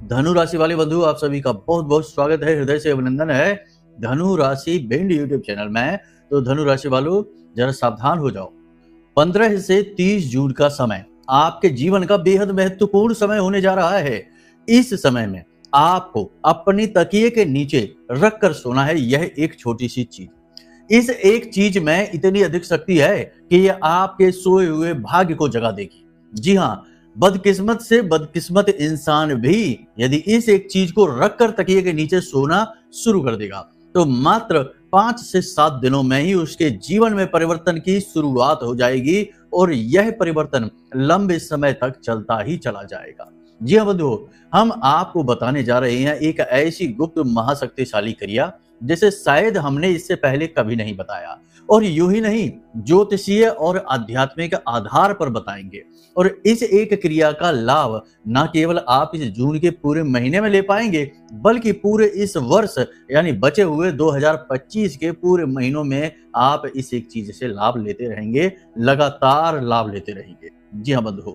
धनु राशि वाले बंधु, आप सभी का बहुत बहुत स्वागत है, हृदय से अभिनंदन है धनु राशि भिंड यूट्यूब चैनल में। तो धनु राशि वालों, जरा सावधान हो जाओ। 15 से 30 जून का समय आपके जीवन का बेहद महत्वपूर्ण समय होने जा रहा है। इस समय में आपको अपनी तकिए के नीचे रख कर सोना है। यह एक छोटी सी चीज, इस एक चीज में इतनी अधिक शक्ति है कि यह आपके सोए हुए भाग्य को जगा देगी। जी हाँ, बदकिस्मत से बदकिस्मत इंसान भी यदि इस एक चीज को रखकर तकिए के नीचे सोना शुरू कर देगा तो मात्र 5 से 7 दिनों में ही उसके जीवन में परिवर्तन की शुरुआत हो जाएगी और यह परिवर्तन लंबे समय तक चलता ही चला जाएगा। जी हाँ बंधुओं, हम आपको बताने जा रहे हैं एक ऐसी गुप्त महाशक्तिशाली क्रिया जिसे शायद हमने इससे पहले कभी नहीं बताया, और यूं ही नहीं, ज्योतिषीय और आध्यात्मिक आधार पर बताएंगे। और इस एक क्रिया का लाभ न केवल आप इस जून के पूरे महीने में ले पाएंगे, बल्कि पूरे इस वर्ष यानी बचे हुए 2025 के पूरे महीनों में आप इस एक चीज से लाभ लेते रहेंगे, लगातार लाभ लेते रहेंगे। जी हाँ बंधुओं,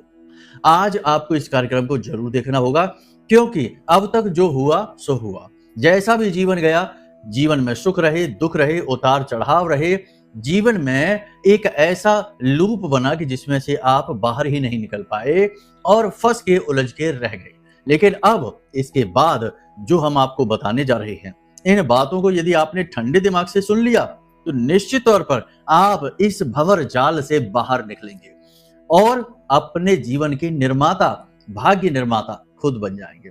आज आपको इस कार्यक्रम को जरूर देखना होगा, क्योंकि अब तक जो हुआ सो हुआ। जैसा भी जीवन गया, जीवन में सुख रहे, दुख रहे, उतार चढ़ाव रहे, जीवन में एक ऐसा लूप बना कि जिसमें से आप बाहर ही नहीं निकल पाए और फंस के उलझ के रह गए। लेकिन अब इसके बाद जो हम आपको बताने जा रहे हैं, इन बातों को यदि आपने ठंडे दिमाग से सुन लिया तो निश्चित तौर पर आप इस भंवर जाल से बाहर निकलेंगे और अपने जीवन के निर्माता, भाग्य निर्माता खुद बन जाएंगे।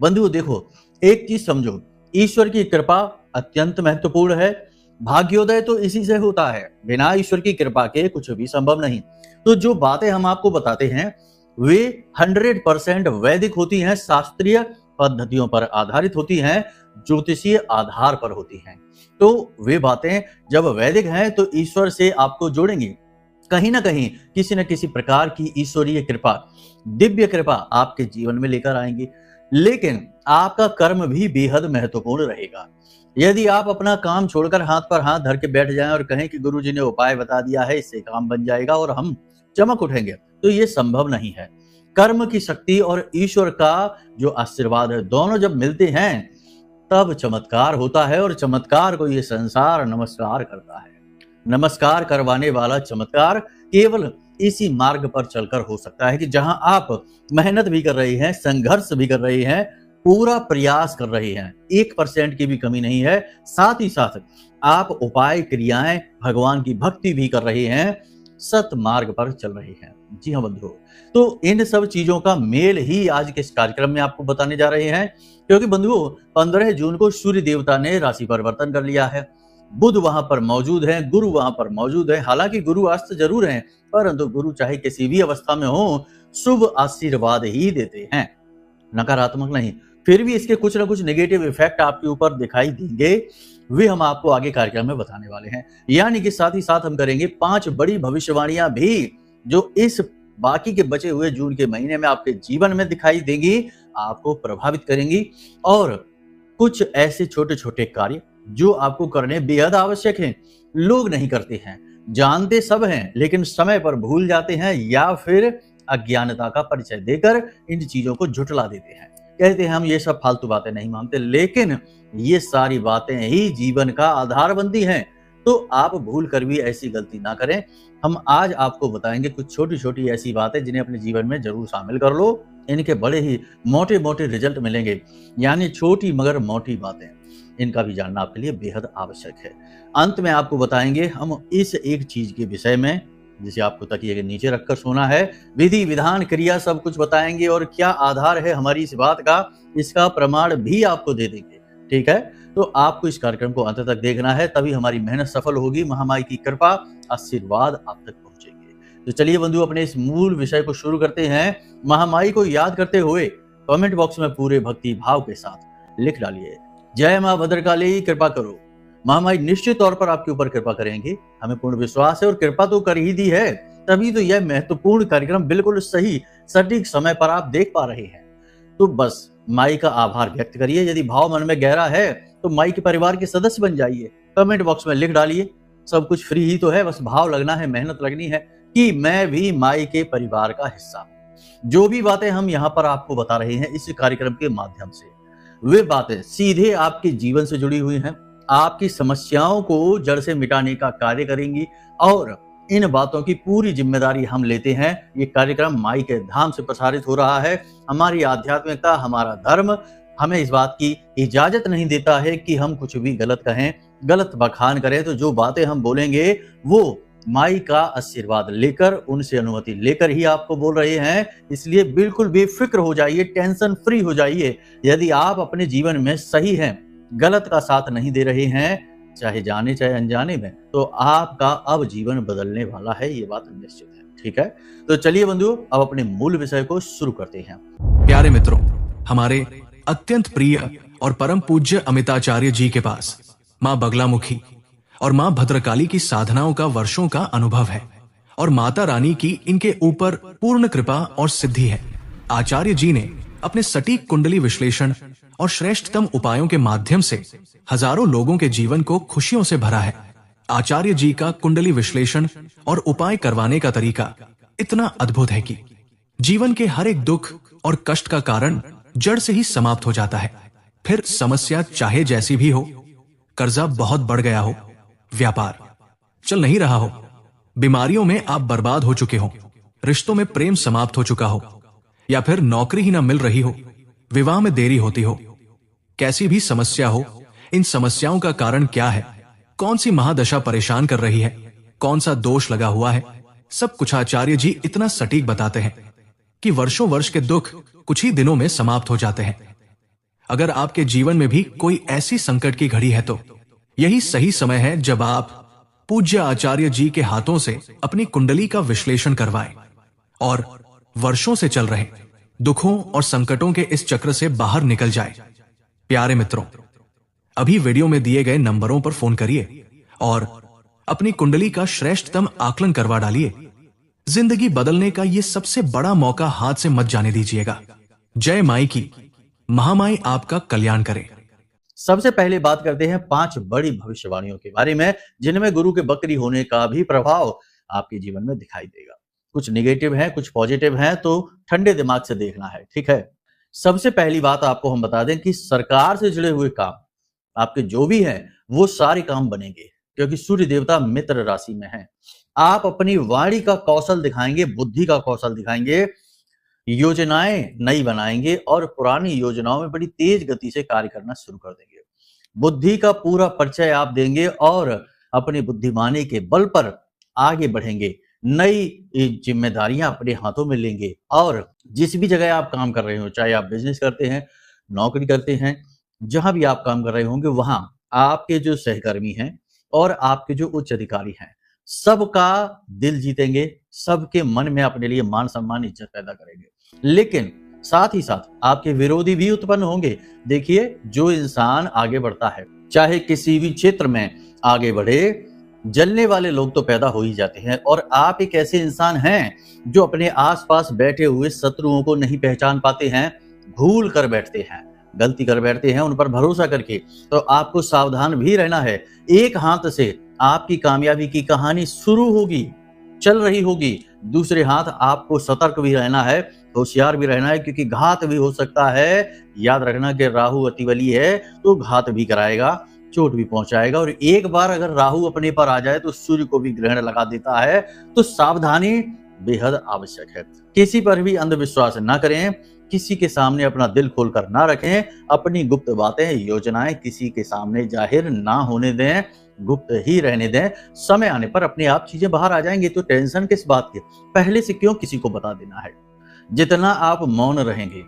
बंधुओं देखो, एक चीज समझो, ईश्वर की कृपा अत्यंत महत्वपूर्ण है। भाग्योदय तो इसी से होता है, बिना ईश्वर की कृपा के कुछ भी संभव नहीं। तो जो बातें हम आपको बताते हैं वे 100% वैदिक होती हैं, शास्त्रीय पद्धतियों पर आधारित होती हैं, ज्योतिषीय आधार पर होती हैं। तो वे बातें जब वैदिक हैं तो ईश्वर से आपको जोड़ेंगी, कहीं ना कहीं किसी न किसी प्रकार की ईश्वरीय कृपा, दिव्य कृपा आपके जीवन में लेकर आएंगी। लेकिन आपका कर्म भी बेहद महत्वपूर्ण रहेगा। यदि आप अपना काम छोड़कर हाथ पर हाथ धर के बैठ जाएं और कहें कि गुरुजी ने उपाय बता दिया है, इससे काम बन जाएगा और हम चमक उठेंगे, तो ये संभव नहीं है। कर्म की शक्ति और ईश्वर का जो आशीर्वाद है, दोनों जब मिलते हैं तब चमत्कार होता है, और चमत्कार को ये संसार नमस्कार करता है। नमस्कार करवाने वाला चमत्कार केवल इसी मार्ग पर चलकर हो सकता है कि जहां आप मेहनत भी कर रहे हैं, संघर्ष भी कर रहे हैं, पूरा प्रयास कर रहे हैं, 1% की भी कमी नहीं है, साथ ही साथ आप उपाय, क्रियाएं, भगवान की भक्ति भी कर रहे हैं, सत मार्ग पर चल रहे हैं। जी हाँ बंधुओं, तो इन सब चीजों का मेल ही आज के इस कार्यक्रम में आपको बताने जा रहे हैं। क्योंकि बंधुओं, 15 जून को सूर्य देवता ने राशि परिवर्तन कर लिया है, बुध वहां पर मौजूद है, गुरु वहां पर मौजूद है। हालांकि गुरु अस्त जरूर हैं, परंतु गुरु चाहे किसी भी अवस्था में हो, शुभ आशीर्वाद ही देते हैं, नकारात्मक नहीं। फिर भी इसके कुछ ना कुछ नेगेटिव इफेक्ट आपके ऊपर दिखाई देंगे, वे हम आपको आगे कार्यक्रम में बताने वाले हैं। यानी कि साथ ही साथ हम करेंगे 5 बड़ी भविष्यवाणियां भी जो इस बाकी के बचे हुए जून के महीने में आपके जीवन में दिखाई देंगी, आपको प्रभावित करेंगी। और कुछ ऐसे छोटे छोटे कार्य जो आपको करने बेहद आवश्यक हैं, लोग नहीं करते हैं, जानते सब हैं, लेकिन समय पर भूल जाते हैं या फिर अज्ञानता का परिचय देकर इन चीजों को झुठला देते हैं। कहते हैं हम ये सब फालतू बातें नहीं मानते, लेकिन ये सारी बातें ही जीवन का आधार बनती हैं। तो आप भूल कर भी ऐसी गलती ना करें। हम आज आपको बताएंगे कुछ छोटी छोटी ऐसी बातें जिन्हें अपने जीवन में जरूर शामिल कर लो, इनके बड़े ही मोटे मोटे रिजल्ट मिलेंगे। यानी छोटी मगर मोटी बातें, इनका भी जानना आपके लिए बेहद आवश्यक है। अंत में आपको बताएंगे हम इस एक चीज के विषय में जिसे आपको तकिए के नीचे रखकर सोना है, विधि विधान क्रिया सब कुछ बताएंगे, और क्या आधार है हमारी इस बात का, इसका प्रमाण भी आपको दे देंगे। ठीक है, तो आपको इस कार्यक्रम को अंत तक देखना है, तभी हमारी मेहनत सफल होगी, महामाई की कृपा, आशीर्वाद आप तक पहुंचेंगे। तो चलिए बंधु, अपने इस मूल विषय को शुरू करते हैं। महामाई को याद करते हुए कमेंट बॉक्स में पूरे भक्ति भाव के साथ लिख डालिए, जय मां भद्रकाली, कृपा करो। महामाई निश्चित तौर पर आपके ऊपर कृपा करेंगे, हमें पूर्ण विश्वास है, और कृपा तो कर ही दी है, तभी तो यह महत्वपूर्ण कार्यक्रम बिल्कुल सही सटीक समय पर आप देख पा रहे हैं। तो बस माई का आभार व्यक्त करिए। यदि भाव मन में गहरा है तो माई के परिवार के सदस्य बन जाइए। कमेंट बॉक्स में लिख डालिए, सब कुछ फ्री ही तो है, बस भाव लगना है, मेहनत लगनी है कि मैं भी माई के परिवार का हिस्सा हूं। जो भी बातें हम यहाँ पर आपको बता रहे हैं इस कार्यक्रम के माध्यम से, वे बातें सीधे आपके जीवन से जुड़ी हुई हैं, आपकी समस्याओं को जड़ से मिटाने का कार्य करेंगी और इन बातों की पूरी जिम्मेदारी हम लेते हैं। ये कार्यक्रम माई के धाम से प्रसारित हो रहा है। हमारी आध्यात्मिकता, हमारा धर्म हमें इस बात की इजाजत नहीं देता है कि हम कुछ भी गलत कहें, गलत बखान करें। तो जो बातें हम बोलेंगे वो माई का आशीर्वाद लेकर, उनसे अनुमति लेकर ही आपको बोल रहे हैं। इसलिए बिल्कुल बेफिक्र हो जाइए, टेंशन फ्री हो जाइए। यदि आप अपने जीवन में सही हैं, गलत का साथ नहीं दे रहे हैं, चाहे जाने चाहे अनजाने में, तो आपका अब जीवन बदलने वाला है, ये बात निश्चित है। ठीक है, तो चलिए बंधुओं, अब अपने मूल विषय को शुरू करते हैं। प्यारे मित्रों, हमारे अत्यंत प्रिय और परम पूज्य अमिताचार्य जी के पास माँ बगलामुखी और माँ भद्रकाली की साधनाओं का वर्षों का अनुभव है और माता रानी की इनके ऊपर पूर्ण कृपा और सिद्धि है। आचार्य जी ने अपने सटीक कुंडली विश्लेषण और श्रेष्ठतम उपायों के माध्यम से हजारों लोगों के जीवन को खुशियों से भरा है। आचार्य जी का कुंडली विश्लेषण और उपाय करवाने का तरीका इतना अद्भुत है कि जीवन के हर एक दुख और कष्ट का कारण जड़ से ही समाप्त हो जाता है। फिर समस्या चाहे जैसी भी हो, कर्जा बहुत बढ़ गया हो, व्यापार चल नहीं रहा हो, बीमारियों में आप बर्बाद हो चुके हो, रिश्तों में प्रेम समाप्त हो चुका हो, या फिर नौकरी ही ना मिल रही हो, विवाह में देरी होती हो, कैसी भी समस्या हो, इन समस्याओं का कारण क्या है, कौन सी महादशा परेशान कर रही है, कौन सा दोष लगा हुआ है, सब कुछ आचार्य जी इतना सटीक बताते हैं कि वर्षों वर्ष के दुख कुछ ही दिनों में समाप्त हो जाते हैं। अगर आपके जीवन में भी कोई ऐसी संकट की घड़ी है तो यही सही समय है जब आप पूज्य आचार्य जी के हाथों से अपनी कुंडली का विश्लेषण करवाएं और वर्षों से चल रहे दुखों और संकटों के इस चक्र से बाहर निकल जाए। प्यारे मित्रों, अभी वीडियो में दिए गए नंबरों पर फोन करिए और अपनी कुंडली का श्रेष्ठतम आकलन करवा डालिए। जिंदगी बदलने का ये सबसे बड़ा मौका हाथ से मत जाने दीजिएगा। जय माई की, महामाई आपका कल्याण करे। सबसे पहले बात करते हैं 5 बड़ी भविष्यवाणियों के बारे में, जिनमें गुरु के बकरी होने का भी प्रभाव आपके जीवन में दिखाई देगा। कुछ नेगेटिव है, कुछ पॉजिटिव है, तो ठंडे दिमाग से देखना है। ठीक है, सबसे पहली बात आपको हम बता दें कि सरकार से जुड़े हुए काम आपके जो भी हैं वो सारे काम बनेंगे, क्योंकि सूर्य देवता मित्र राशि में है। आप अपनी वाणी का कौशल दिखाएंगे, बुद्धि का कौशल दिखाएंगे, योजनाएं नई बनाएंगे और पुरानी योजनाओं में बड़ी तेज गति से कार्य करना शुरू कर देंगे। बुद्धि का पूरा परिचय आप देंगे और अपनी बुद्धिमानी के बल पर आगे बढ़ेंगे। नई जिम्मेदारियां अपने हाथों में लेंगे और जिस भी जगह आप काम कर रहे हो, चाहे आप बिजनेस करते हैं, नौकरी करते हैं, जहां भी आप काम कर रहे होंगे, वहां आपके जो सहकर्मी हैं और आपके जो उच्च अधिकारी हैं, सबका दिल जीतेंगे, सबके मन में अपने लिए मान सम्मान इज्जत पैदा करेंगे। लेकिन साथ ही साथ आपके विरोधी भी उत्पन्न होंगे। देखिए, जो इंसान आगे बढ़ता है, चाहे किसी भी क्षेत्र में आगे बढ़े, जलने वाले लोग तो पैदा हो ही जाते हैं। और आप एक ऐसे इंसान हैं जो अपने आसपास बैठे हुए शत्रुओं को नहीं पहचान पाते हैं, भूल कर बैठते हैं, गलती कर बैठते हैं उन पर भरोसा करके। तो आपको सावधान भी रहना है। एक हाथ से आपकी कामयाबी की कहानी शुरू होगी, चल रही होगी, दूसरे हाथ आपको सतर्क भी रहना है, होशियार भी रहना है, क्योंकि घात भी हो सकता है। याद रखना कि राहु अतिबली है तो घात भी कराएगा, चोट भी पहुंचाएगा। और एक बार अगर राहु अपने पर आ जाए तो सूर्य को भी ग्रहण लगा देता है। तो सावधानी बेहद आवश्यक है। किसी पर भी अंधविश्वास ना करें, किसी के सामने अपना दिल खोलकर ना रखें, अपनी गुप्त बातें, योजनाएं किसी के सामने जाहिर ना होने दें, गुप्त ही रहने दें। समय आने पर अपने आप चीजें बाहर आ जाएंगी, तो टेंशन किस बात की, पहले से क्यों किसी को बता देना है। जितना आप मौन रहेंगे,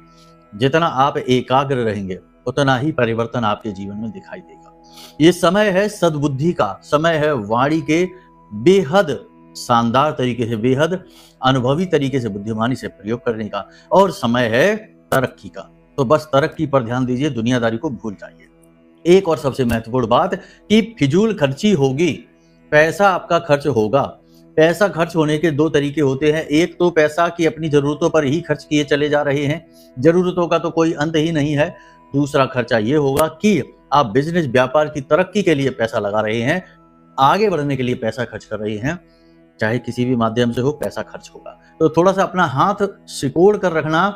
जितना आप एकाग्र रहेंगे, उतना ही परिवर्तन आपके जीवन में दिखाई देगा। ये समय है सद्बुद्धि का, समय है वाणी के बेहद शानदार तरीके से, बेहद अनुभवी तरीके से, बुद्धिमानी से प्रयोग करने का, और समय है तरक्की का। तो बस तरक्की पर ध्यान दीजिए, दुनियादारी को भूल जाइए। एक और सबसे महत्वपूर्ण बात कि फिजूल खर्ची होगी, पैसा आपका खर्च होगा। पैसा खर्च होने के 2 तरीके होते हैं। एक तो पैसा की अपनी जरूरतों पर ही खर्च किए चले जा रहे हैं, जरूरतों का तो कोई अंत ही नहीं है। दूसरा खर्चा ये होगा कि आप बिजनेस व्यापार की तरक्की के लिए पैसा लगा रहे हैं, आगे बढ़ने के लिए पैसा खर्च कर रहे हैं, चाहे किसी भी माध्यम से हो, पैसा खर्च होगा। तो थोड़ा सा अपना हाथ सिकोड़ कर रखना।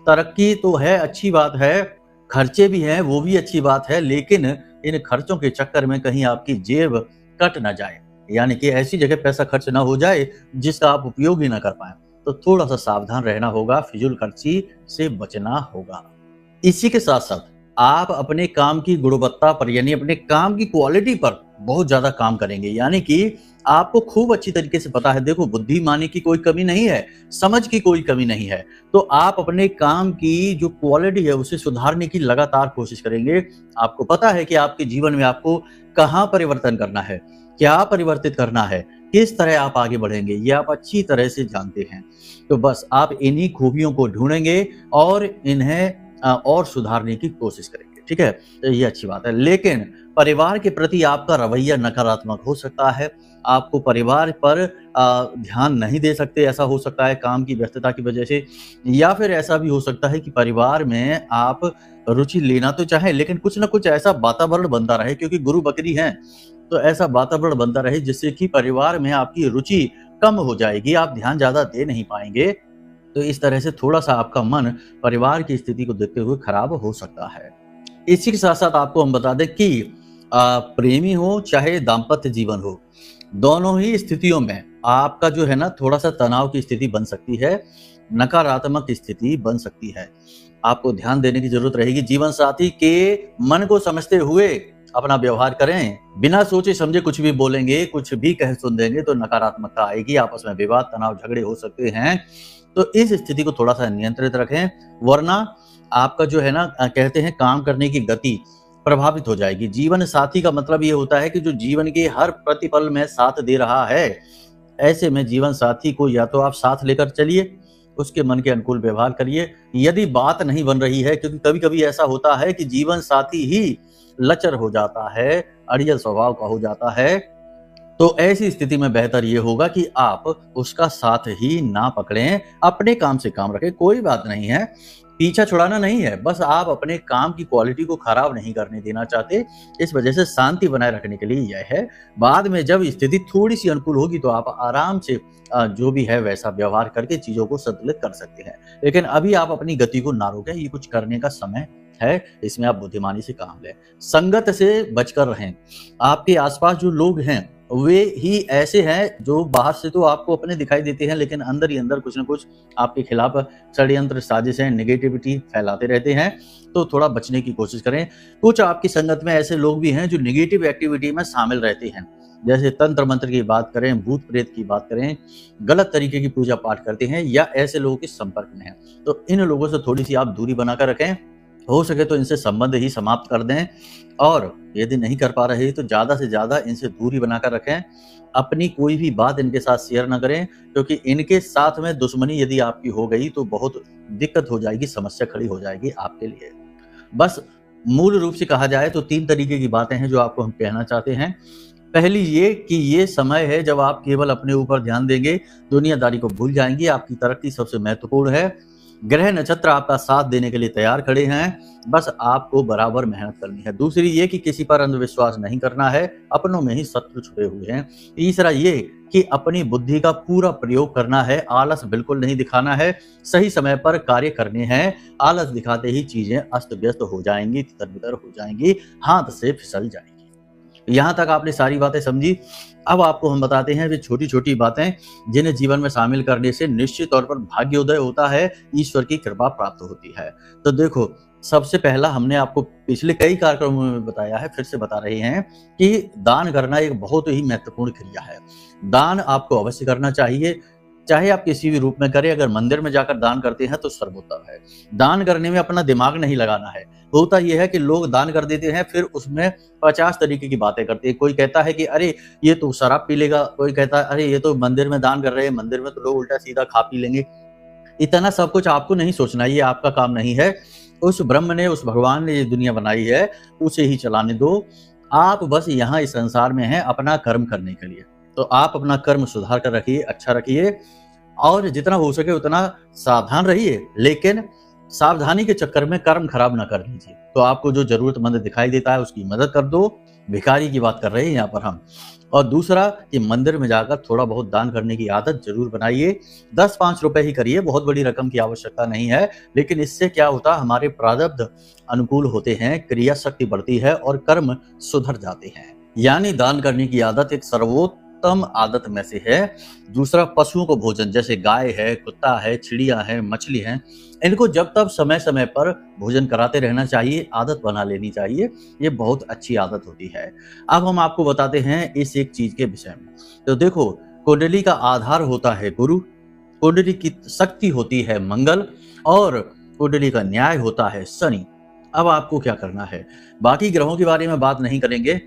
तरक्की तो है, अच्छी बात है, खर्चे भी हैं, वो भी अच्छी बात है, लेकिन इन खर्चों के चक्कर में कहीं आपकी जेब कट ना जाए, यानी कि ऐसी जगह पैसा खर्च ना हो जाए जिसका आप उपयोग ही ना कर पाए। तो थोड़ा सा सावधान रहना होगा, फिजूल खर्ची से बचना होगा। इसी के साथ साथ आप अपने काम की गुणवत्ता पर, यानी अपने काम की क्वालिटी पर बहुत ज्यादा काम करेंगे। यानी कि आपको खूब अच्छी तरीके से पता है, देखो बुद्धिमानी की कोई कमी नहीं है, समझ की कोई कमी नहीं है, तो आप अपने काम की जो क्वालिटी है उसे सुधारने की लगातार कोशिश करेंगे। आपको पता है कि आपके जीवन में आपको कहाँ परिवर्तन करना है, क्या परिवर्तित करना है, किस तरह आप आगे बढ़ेंगे, ये आप अच्छी तरह से जानते हैं। तो बस आप इन्हीं खूबियों को ढूंढेंगे और इन्हें और सुधारने की कोशिश करेंगे, ठीक है? तो ये अच्छी बात है। लेकिन परिवार के प्रति आपका रवैया नकारात्मक हो सकता है। आपको परिवार पर ध्यान नहीं दे सकते, ऐसा हो सकता है काम की व्यस्तता की वजह से, या फिर ऐसा भी हो सकता है कि परिवार में आप रुचि लेना तो चाहें, लेकिन कुछ ना कुछ ऐसा वातावरण बनता रहे, क्योंकि गुरु बकरी हैं, तो ऐसा वातावरण बनता रहे जिससे कि परिवार में आपकी रुचि कम हो जाएगी, आप ध्यान ज़्यादा दे नहीं पाएँगे। तो इस तरह से थोड़ा-सा आपका मन परिवार की स्थिति को देखते हुए खराब हो सकता है। इसी के साथ-साथ आपको हम बता दें कि प्रेमी हो चाहे दाम्पत्य जीवन हो, दोनों ही स्थितियों में आपका जो है ना थोड़ा-सा तनाव की स्थिति बन सकती है, नकारात्मक स्थिति बन सकती है। आपको ध्यान देने की ज़रूरत रहेगी, जीवन साथी के मन को समझते हुए अपना व्यवहार करें। बिना सोचे समझे कुछ भी बोलेंगे, कुछ भी कह सुन देंगे तो नकारात्मकता आएगी, आपस में विवाद, तनाव, झगड़े हो सकते हैं। तो इस स्थिति को थोड़ा-सा नियंत्रित रखें, वरना आपका जो है ना कहते हैं काम करने की गति प्रभावित हो जाएगी। जीवन साथी का मतलब ये होता है कि जो जीवन के हर प्रतिपल में साथ दे रहा है। ऐसे में जीवन साथी को या तो आप साथ लेकर चलिए, उसके मन के अनुकूल व्यवहार करिए। यदि बात नहीं बन रही है, क्योंकि कभी-कभी ऐसा होता है कि जीवन साथी ही लचर हो जाता है, अड़ियल स्वभाव का हो जाता है, तो ऐसी स्थिति में बेहतर ये होगा कि आप उसका साथ ही ना पकड़ें, अपने काम से काम रखें। कोई बात नहीं है, पीछा छुड़ाना नहीं है, बस आप अपने काम की क्वालिटी को खराब नहीं करने देना चाहते, इस वजह से शांति बनाए रखने के लिए यह है। बाद में जब स्थिति थोड़ी-सी अनुकूल होगी तो आप आराम से जो भी है वैसा व्यवहार करके चीज़ों को संतुलित कर सकते हैं। लेकिन अभी आप अपनी गति को ना रोकें, ये कुछ करने का समय है, इसमें आप बुद्धिमानी से काम लें। संगत से बचकर रहें। आपके आस-पास जो लोग हैं वे ही ऐसे हैं जो बाहर से तो आपको अपने दिखाई देते हैं, लेकिन अंदर ही अंदर कुछ न कुछ आपके खिलाफ षड्यंत्र, साजिशें, नेगेटिविटी फैलाते रहते हैं, तो थोड़ा बचने की कोशिश करें। कुछ आपकी संगत में ऐसे लोग भी हैं जो नेगेटिव एक्टिविटी में शामिल रहते हैं, जैसे तंत्र मंत्र की बात करें, भूत प्रेत की बात करें, गलत तरीके की पूजा पाठ करते हैं या ऐसे लोगों के संपर्क में हैं। तो इन लोगों से थोड़ी-सी आप दूरी बनाकर रखें, हो सके तो इनसे संबंध ही समाप्त कर दें, और यदि नहीं कर पा रहे तो ज़्यादा से ज़्यादा इनसे दूरी बनाकर रखें। अपनी कोई भी बात इनके साथ शेयर ना करें, क्योंकि इनके साथ में दुश्मनी यदि आपकी हो गई तो बहुत दिक्कत हो जाएगी, समस्या खड़ी हो जाएगी आपके लिए। बस मूल रूप से कहा जाए तो 3 तरीके की बातें हैं जो आपको हम कहना चाहते हैं। पहली ये कि ये समय है जब आप केवल अपने ऊपर ध्यान देंगे, दुनियादारी को भूल जाएंगे, आपकी तरक्की सबसे महत्वपूर्ण है। ग्रह नक्षत्र आपका साथ देने के लिए तैयार खड़े हैं, बस आपको बराबर मेहनत करनी है। दूसरी ये कि किसी पर अंधविश्वास नहीं करना है, अपनों में ही शत्रु छुपे हुए हैं। तीसरा ये कि अपनी बुद्धि का पूरा प्रयोग करना है, आलस बिल्कुल नहीं दिखाना है, सही समय पर कार्य करने हैं। आलस दिखाते ही चीजें अस्त व्यस्त हो जाएंगी, तितर-बितर हो जाएंगी, हाथ से फिसल जाएंगी। यहाँ तक आपने सारी बातें समझी। अब आपको हम बताते हैं वे छोटी-छोटी बातें जिन्हें जीवन में शामिल करने से निश्चित तौर पर भाग्योदय होता है, ईश्वर की कृपा प्राप्त होती है। तो देखो, सबसे पहला हमने आपको पिछले कई कार्यक्रमों में बताया है, फिर से बता रहे हैं कि दान करना एक बहुत ही महत्वपूर्ण क्रिया है। दान आपको अवश्य करना चाहिए, चाहे आप किसी भी रूप में करें। अगर मंदिर में जाकर दान करते हैं तो सर्वोत्तम है। दान करने में अपना दिमाग नहीं लगाना है। होता यह है कि लोग दान कर देते हैं, फिर उसमें 50 तरीके की बातें करते हैं। कोई कहता है कि अरे ये तो शराब पी लेगा, कोई कहता है अरे ये तो मंदिर में दान कर रहे हैं, मंदिर में तो लोग उल्टा सीधा खा पी लेंगे। इतना सब कुछ आपको नहीं सोचना, ये आपका काम नहीं है। उस ब्रह्म ने, उस भगवान ने ये दुनिया बनाई है, उसे ही चलाने दो। आप बस यहाँ इस संसार में हैं अपना कर्म करने के लिए। तो आप अपना कर्म सुधार कर रखिए, अच्छा रखिए, और जितना हो सके उतना सावधान रहिए, लेकिन सावधानी के चक्कर में कर्म खराब ना कर लीजिए। तो आपको जो जरूरतमंद दिखाई देता है उसकी मदद कर दो, भिखारी की बात कर रहे हैं यहाँ पर हम। और दूसरा कि मंदिर में जाकर थोड़ा बहुत दान करने की आदत जरूर बनाइए। 10-5 रुपए ही करिए, बहुत बड़ी रकम की आवश्यकता नहीं है, लेकिन इससे क्या होता है, हमारे प्रारब्ध अनुकूल होते हैं, क्रिया शक्ति बढ़ती है और कर्म सुधर जाते हैं। यानी दान करने की आदत एक सर्वोत्तम आदत में से है। दूसरा, पशुओं को भोजन, जैसे गाय है, कुत्ता है, चिड़िया है, मछली है, इनको जब तब समय समय पर भोजन कराते रहना चाहिए, आदत बना लेनी चाहिए। ये बहुत अच्छी आदत होती है। अब हम आपको बताते हैं इस एक चीज के विषय में। तो देखो, कुंडली का आधार होता है गुरु, कुंडली की शक्ति होती है मंगल, और कुंडली का न्याय होता है शनि। अब आपको क्या करना है, बाकी ग्रहों के बारे में बात नहीं करेंगे।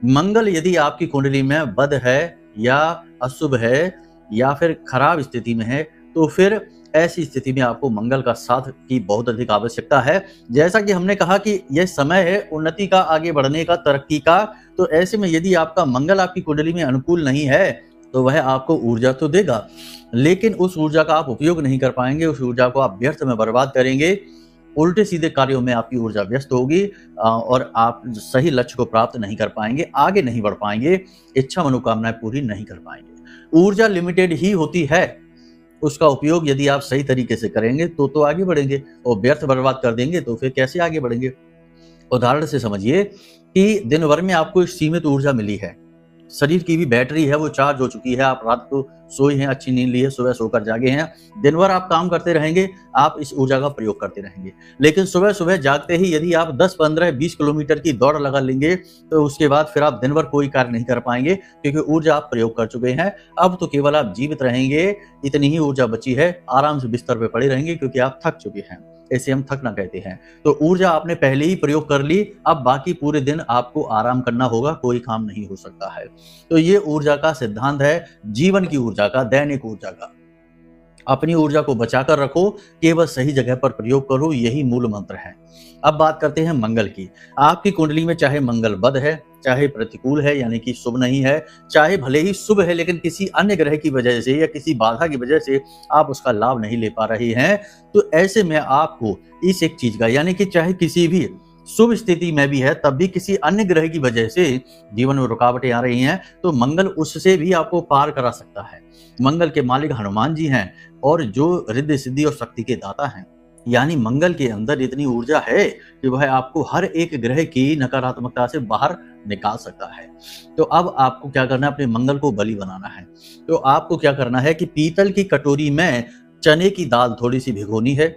मंगल यदि आपकी कुंडली में बद है या अशुभ है या फिर खराब स्थिति में है, तो फिर ऐसी स्थिति में आपको मंगल का साथ की बहुत अधिक आवश्यकता है। जैसा कि हमने कहा कि यह समय है उन्नति का, आगे बढ़ने का, तरक्की का। तो ऐसे में यदि आपका मंगल आपकी कुंडली में अनुकूल नहीं है तो वह आपको ऊर्जा तो देगा, लेकिन उस ऊर्जा का आप उपयोग नहीं कर पाएंगे, उस ऊर्जा को आप व्यर्थ में बर्बाद करेंगे। उल्टे सीधे कार्यों में आपकी ऊर्जा व्यस्त होगी और आप सही लक्ष्य को प्राप्त नहीं कर पाएंगे, आगे नहीं बढ़ पाएंगे, इच्छा मनोकामनाएं पूरी नहीं कर पाएंगे। ऊर्जा लिमिटेड ही होती है, उसका उपयोग यदि आप सही तरीके से करेंगे तो आगे बढ़ेंगे, और व्यर्थ बर्बाद कर देंगे तो फिर कैसे आगे बढ़ेंगे। उदाहरण से समझिए कि दिन भर में आपको एक सीमित ऊर्जा मिली है, शरीर की भी बैटरी है वो चार्ज हो चुकी है, आप रात को सोए हैं, अच्छी नींद ली है, सुबह सोकर जागे हैं, दिन भर आप काम करते रहेंगे, आप इस ऊर्जा का प्रयोग करते रहेंगे। लेकिन सुबह सुबह जागते ही यदि आप 10, 15, 20 किलोमीटर की दौड़ लगा लेंगे तो उसके बाद फिर आप दिन भर कोई कार्य नहीं कर पाएंगे, क्योंकि ऊर्जा आप प्रयोग कर चुके हैं। अब तो केवल आप जीवित रहेंगे, इतनी ही ऊर्जा बची है, आराम से बिस्तर पे पड़े रहेंगे क्योंकि आप थक चुके हैं। ऐसे हम थकना कहते हैं। तो ऊर्जा आपने पहले ही प्रयोग कर ली, अब बाकी पूरे दिन आपको आराम करना होगा, कोई काम नहीं हो सकता है। तो ये ऊर्जा का सिद्धांत है, जीवन की ऊर्जा का, दैनिक ऊर्जा का। अपनी ऊर्जा को बचाकर रखो, केवल सही जगह पर प्रयोग करो, यही मूल मंत्र है। अब बात करते हैं मंगल की। आपकी कुंडली में चाहे मंगल बद है, चाहे प्रतिकूल है यानी कि शुभ नहीं है, चाहे भले ही शुभ है लेकिन किसी अन्य ग्रह की वजह से या किसी बाधा की वजह से आप उसका लाभ नहीं ले पा रहे हैं, तो ऐसे में आपको इस एक चीज का, यानी कि चाहे किसी भी शुभ स्थिति में भी है तब भी किसी अन्य ग्रह की वजह से जीवन में रुकावटें आ रही हैं, तो मंगल उससे भी आपको पार करा सकता है। मंगल के मालिक हनुमान जी हैं और जो रिद्धि सिद्धि और शक्ति के दाता हैं। यानी मंगल के अंदर इतनी ऊर्जा है कि वह आपको हर एक ग्रह की नकारात्मकता से बाहर निकाल सकता है। तो अब आपको क्या करना है, अपने मंगल को बलि बनाना है। तो आपको क्या करना है कि पीतल की कटोरी में चने की दाल थोड़ी सी भिगोनी है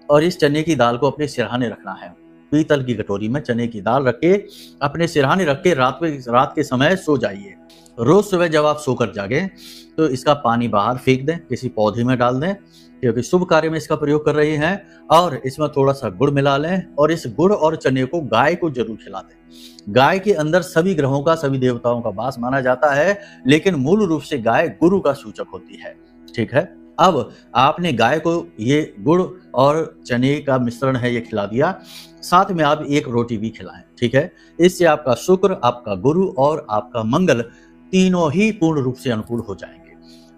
और इस चने की दाल को अपने सिरहाने रखना है। पीतल की कटोरी में चने की दाल रख के अपने सिरहाने रख के रात के समय सो जाइए। रोज सुबह जब आप सोकर जागें तो इसका पानी बाहर फेंक दें, किसी पौधे में डाल दें, क्योंकि शुभ कार्य में इसका प्रयोग कर रहे हैं। और इसमें थोड़ा सा गुड़ मिला लें और इस गुड़ और चने को गाय को जरूर खिला दें। गाय के अंदर सभी ग्रहों का, सभी देवताओं का वास माना जाता है, लेकिन मूल रूप से गाय गुरु का सूचक होती है। ठीक है, अब आपने गाय को ये गुड़ और चने का मिश्रण है ये खिला दिया, साथ में आप एक रोटी भी खिलाएं। ठीक है, इससे आपका शुक्र, आपका गुरु और आपका मंगल तीनों ही पूर्ण रूप से अनुकूल हो जाएंगे।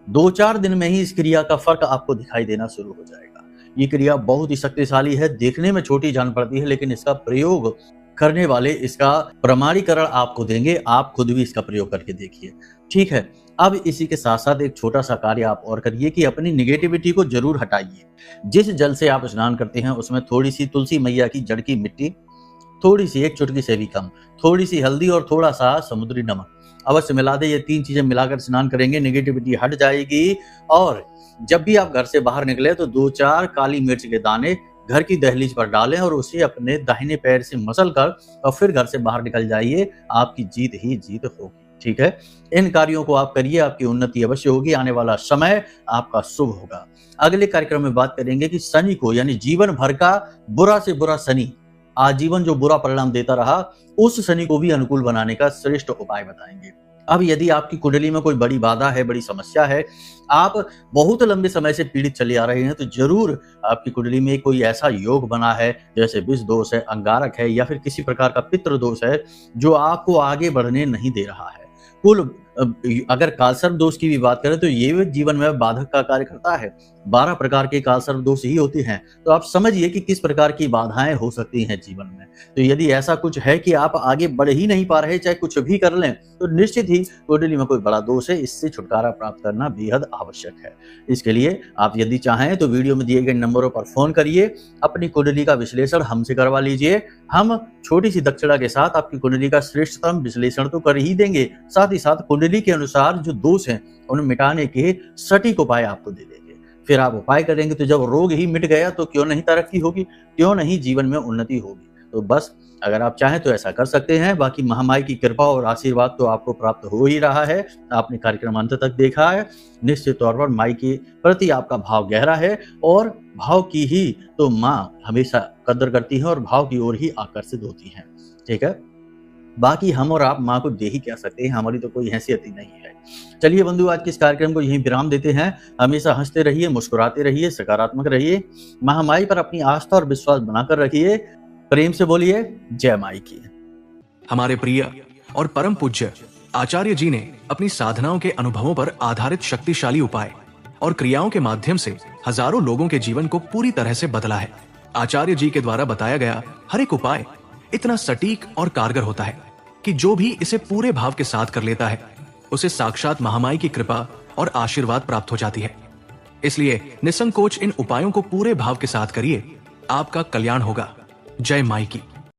2-4 दिन में ही इस क्रिया का फर्क आपको दिखाई देना शुरू हो जाएगा। ये क्रिया बहुत ही शक्तिशाली है, देखने में छोटी जान पड़ती है, लेकिन इसका प्रयोग करने वाले इसका प्रमाणीकरण आपको देंगे, आप खुद भी इसका प्रयोग करके देखिए। ठीक है, अब इसी के साथ साथ एक छोटा सा कार्य आप और करिए कि अपनी निगेटिविटी को जरूर हटाइए। जिस जल से आप स्नान करते हैं उसमें थोड़ी सी तुलसी मैया की जड़ की मिट्टी, थोड़ी सी, एक चुटकी से भी कम, थोड़ी सी हल्दी और थोड़ा सा समुद्री नमक अवश्य मिला दे। ये 3 चीजें मिलाकर स्नान करेंगे, निगेटिविटी हट जाएगी। और जब भी आप घर से बाहर निकले तो 2-4 काली मिर्च के दाने घर की दहलीज पर डालें और उसे अपने दाहिने पैर से मसल कर और फिर घर से बाहर निकल जाइए, आपकी जीत ही जीत होगी। ठीक है, इन कार्यों को आप करिए, आपकी उन्नति अवश्य होगी, आने वाला समय आपका शुभ होगा। अगले कार्यक्रम में बात करेंगे कि शनि को, यानी जीवन भर का बुरा से बुरा शनि, आजीवन जो बुरा परिणाम देता रहा, उस शनि को भी अनुकूल बनाने का श्रेष्ठ उपाय बताएंगे। अब यदि आपकी कुंडली में कोई बड़ी बाधा है, बड़ी समस्या है, आप बहुत लंबे समय से पीड़ित चले आ रहे हैं, तो जरूर आपकी कुंडली में कोई ऐसा योग बना है, जैसे विष दोष है, अंगारक है या फिर किसी प्रकार का पितृ दोष है, जो आपको आगे बढ़ने नहीं दे रहा है। कुल अगर कालसर्प दोष की भी बात करें तो ये जीवन में बाधक का कार्य करता है। 12 प्रकार के काल सर्प दोष ही होते हैं। तो आप समझिए कि किस प्रकार की बाधाएं हो सकती हैं जीवन में। तो यदि ऐसा कुछ है कि आप आगे बढ़ ही नहीं पा रहे, चाहे कुछ भी कर लें, तो निश्चित ही कुंडली में कोई बड़ा दोष है। इससे छुटकारा प्राप्त करना बेहद आवश्यक है। इसके लिए आप यदि चाहें तो वीडियो में दिए गए नंबरों पर फोन करिए, अपनी कुंडली का विश्लेषण हमसे करवा लीजिए। हम छोटी सी दक्षिणा के साथ आपकी कुंडली का श्रेष्ठतम विश्लेषण तो कर ही देंगे, साथ ही साथ कुंडली के अनुसार जो दोष हैं उन्हें मिटाने के सटीक उपाय आपको दे देंगे। फिर आप उपाय करेंगे तो जब रोग ही मिट गया तो क्यों नहीं तरक्की होगी, क्यों नहीं जीवन में उन्नति होगी। तो बस अगर आप चाहें तो ऐसा कर सकते हैं। बाकी महामाई की कृपा और आशीर्वाद तो आपको प्राप्त हो ही रहा है। आपने कार्यक्रम अंत तक देखा है। निश्चित तौर पर माई के प्रति आपका भाव गहरा है और भाव की ही तो माँ हमेशा कदर करती है और भाव की ओर ही आकर्षित होती है। ठीक है, बाकी हम और आप माँ को दे ही क्या सकते हैं, हमारी तो कोई हैसियत ही नहीं है। चलिए बंधु, आज के इस कार्यक्रम को यहीं विराम देते हैं। हमेशा हंसते रहिए, मुस्कुराते रहिए, सकारात्मक रहिए, महामाई पर अपनी आस्था और विश्वास बनाकर रखिए। प्रेम से बोलिए जय माई की। हमारे प्रिय और परम पूज्य आचार्य जी ने अपनी साधनाओं के अनुभवों पर आधारित शक्तिशाली उपाय और क्रियाओं के माध्यम से हजारों लोगों के जीवन को पूरी तरह से बदला है। आचार्य जी के द्वारा बताया गया हर एक उपाय इतना सटीक और कारगर होता है कि जो भी इसे पूरे भाव के साथ कर लेता है उसे साक्षात महामाई की कृपा और आशीर्वाद प्राप्त हो जाती है। इसलिए निसंकोच इन उपायों को पूरे भाव के साथ करिए, आपका कल्याण होगा। जय माई की।